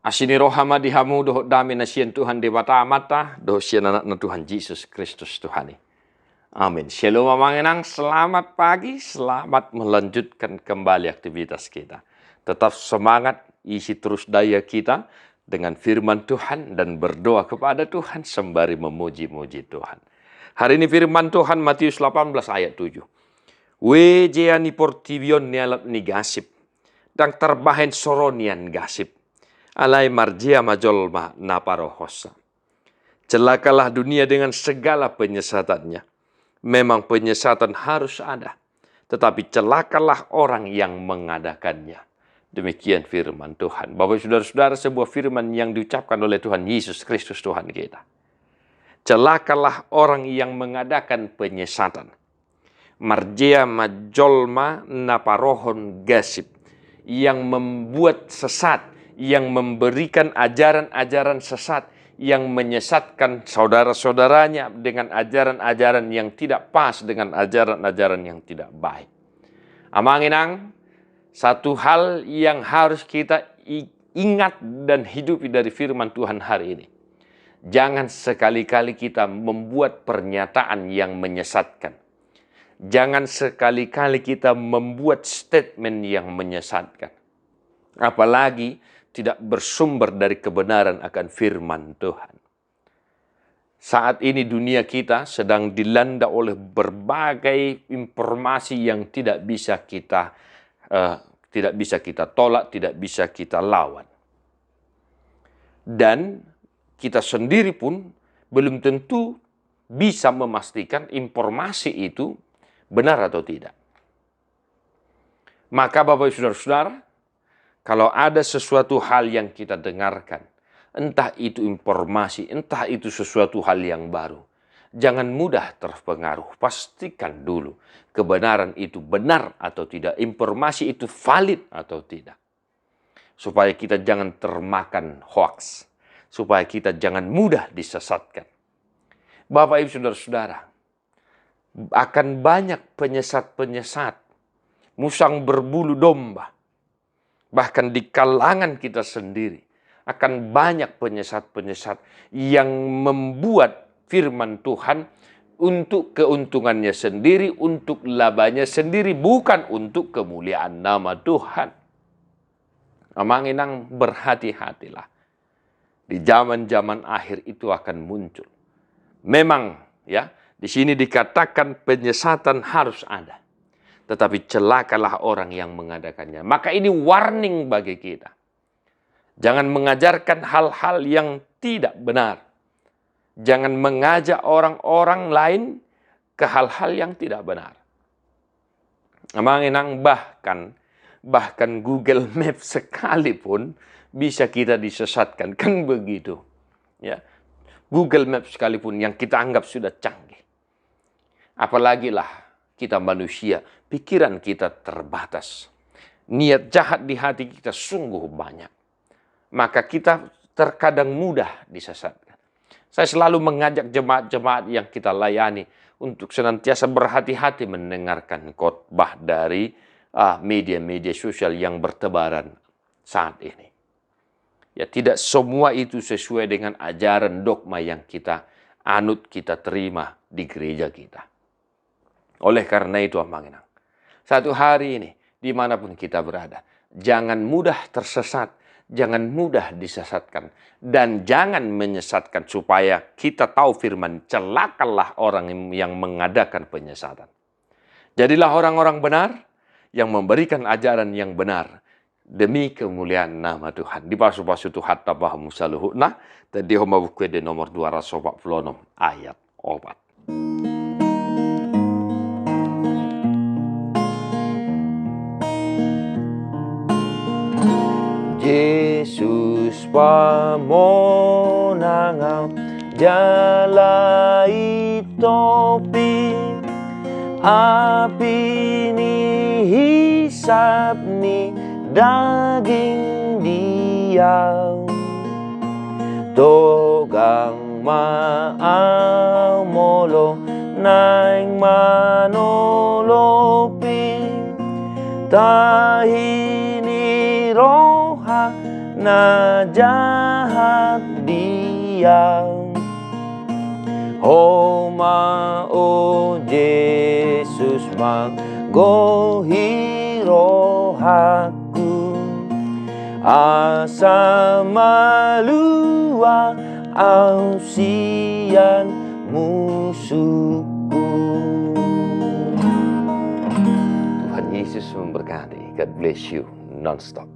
Asini rohama dihamu doh dami na sian Tuhan dewata amata doh sian anak na Tuhan Yesus Kristus Tuhani. Amin. Shalom mangenang, selamat pagi, selamat melanjutkan kembali aktivitas kita. Tetap semangat, isi terus daya kita dengan firman Tuhan dan berdoa kepada Tuhan sembari memuji-muji Tuhan. Hari ini firman Tuhan Matius 18 ayat 7. Wejeani portivion nialat ni gasip, dan terbahen soronian gasip. Alai marjia majolma naparohosa. Celakalah dunia dengan segala penyesatannya. Memang penyesatan harus ada, tetapi celakalah orang yang mengadakannya. Demikian firman Tuhan. Bapak saudara-saudara, sebuah firman yang diucapkan oleh Tuhan Yesus Kristus Tuhan kita. Celakalah orang yang mengadakan penyesatan. Marjia majolma naparohon gasip. Yang membuat sesat, yang memberikan ajaran-ajaran sesat, yang menyesatkan saudara-saudaranya dengan ajaran-ajaran yang tidak pas, dengan ajaran-ajaran yang tidak baik. Amanginang, satu hal yang harus kita ingat dan hidupi dari firman Tuhan hari ini. Jangan sekali-kali kita membuat pernyataan yang menyesatkan. Jangan sekali-kali kita membuat statement yang menyesatkan. Apalagi tidak bersumber dari kebenaran akan firman Tuhan. Saat ini dunia kita sedang dilanda oleh berbagai informasi yang tidak bisa kita tolak, tidak bisa kita lawan. Dan kita sendiri pun belum tentu bisa memastikan informasi itu benar atau tidak. Maka Bapak saudara-saudara, kalau ada sesuatu hal yang kita dengarkan, entah itu informasi, entah itu sesuatu hal yang baru, jangan mudah terpengaruh. Pastikan dulu kebenaran itu benar atau tidak, informasi itu valid atau tidak. Supaya kita jangan termakan hoax, supaya kita jangan mudah disesatkan. Bapak Ibu saudara-saudara, akan banyak penyesat-penyesat, musang berbulu domba. Bahkan di kalangan kita sendiri akan banyak penyesat-penyesat yang membuat firman Tuhan untuk keuntungannya sendiri, untuk labanya sendiri, bukan untuk kemuliaan nama Tuhan. Amanginang, berhati-hatilah. Di zaman-zaman akhir itu akan muncul. Memang ya, di sini dikatakan penyesatan harus ada. Tetapi celakalah orang yang mengadakannya. Maka ini warning bagi kita. Jangan mengajarkan hal-hal yang tidak benar. Jangan mengajak orang-orang lain ke hal-hal yang tidak benar. Amanginang, bahkan Google Maps sekalipun bisa kita disesatkan. Kan begitu. Ya. Google Maps sekalipun yang kita anggap sudah canggih. Apalagilah kita manusia, pikiran kita terbatas. Niat jahat di hati kita sungguh banyak. Maka kita terkadang mudah disesatkan. Saya selalu mengajak jemaat-jemaat yang kita layani untuk senantiasa berhati-hati mendengarkan khotbah dari media-media sosial yang bertebaran saat ini. Ya, tidak semua itu sesuai dengan ajaran dogma yang kita anut, kita terima di gereja kita. Oleh karena itu, amanginang, satu hari ini, dimanapun kita berada, jangan mudah tersesat, jangan mudah disesatkan, dan jangan menyesatkan supaya kita tahu firman, celakalah orang yang mengadakan penyesatan. Jadilah orang-orang benar yang memberikan ajaran yang benar demi kemuliaan nama Tuhan. Di pasu-pasu Tuhan tabah musaluhuna, tadi homa buku de nomor 246 ayat 4. Yesus pamonangau jalai topi api ni hisap ni daging diau togang maaw molo naing manolopi tahini roha na jahat dia. Homa o Yesus magohiro haku, asa malua ausian musuhku. Tuhan Yesus memberkati. God bless you non-stop.